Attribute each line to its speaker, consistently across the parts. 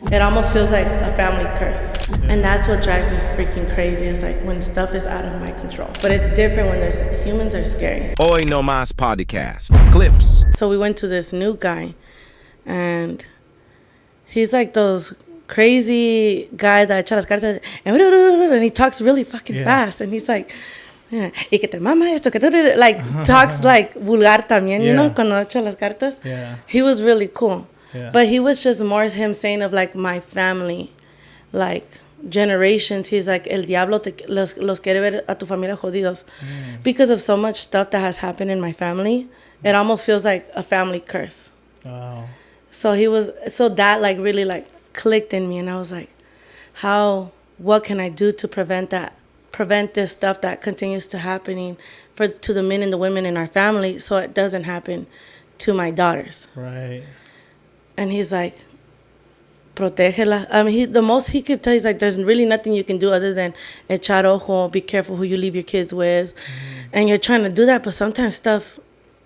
Speaker 1: It almost feels like a family curse. And that's what drives me freaking crazy, is like when stuff is out of my control. But it's different when humans are scary.
Speaker 2: Hoy Nomas podcast. Clips.
Speaker 1: So we went to this new guy, and he's like those crazy guy that echa las cartas, and he talks really fucking fast. And he's like, y que te mama esto, que like talks like vulgar también, you know, cuando echa las cartas.
Speaker 3: Yeah.
Speaker 1: He was really cool.
Speaker 3: Yeah.
Speaker 1: But he was just more him saying of like my family, like generations. He's like, el diablo los quiere ver a tu familia jodidos. Because of so much stuff that has happened in my family, it almost feels like a family curse.
Speaker 3: Wow.
Speaker 1: So that like really like clicked in me, and I was like, what can I do to prevent this stuff that continues to happening to the men and the women in our family, so it doesn't happen to my daughters.
Speaker 3: Right.
Speaker 1: And he's like, protégela. I mean, the most he could tell, he's like, there's really nothing you can do other than echar ojo, be careful who you leave your kids with. And you're trying to do that, but sometimes stuff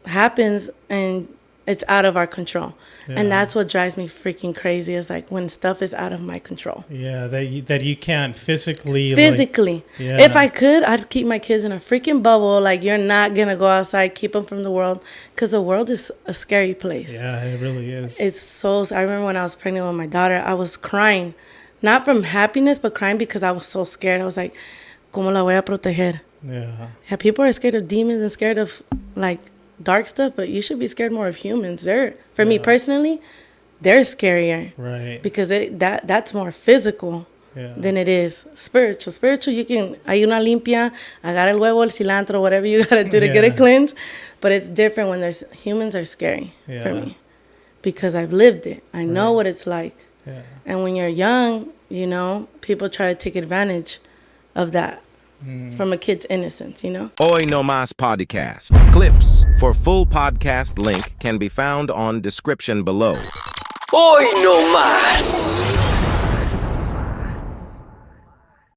Speaker 1: happens and it's out of our control. Yeah. And that's what drives me freaking crazy, is like when stuff is out of my control.
Speaker 3: Yeah, that you can't physically.
Speaker 1: Like, if I could, I'd keep my kids in a freaking bubble. Like, you're not going to go outside, keep them from the world, because the world is a scary place.
Speaker 3: Yeah, it really is.
Speaker 1: I remember when I was pregnant with my daughter, I was crying, not from happiness, but crying because I was so scared. I was like, ¿Cómo la voy a proteger? Yeah, people are scared of demons and scared of like dark stuff, but you should be scared more of humans. For me personally, they're scarier.
Speaker 3: Right.
Speaker 1: Because that's more physical than it is spiritual. Spiritual, you can, hay una limpia, agarra el huevo, el cilantro, whatever you gotta do to get it cleansed. But it's different when humans are scary for me. Because I've lived it. I know what it's like. Yeah. And when you're young, you know, people try to take advantage of that. From a kid's innocence, you know?
Speaker 2: Hoy Nomas podcast. Clips. For full podcast link can be found on description below.
Speaker 4: Hoy Nomas.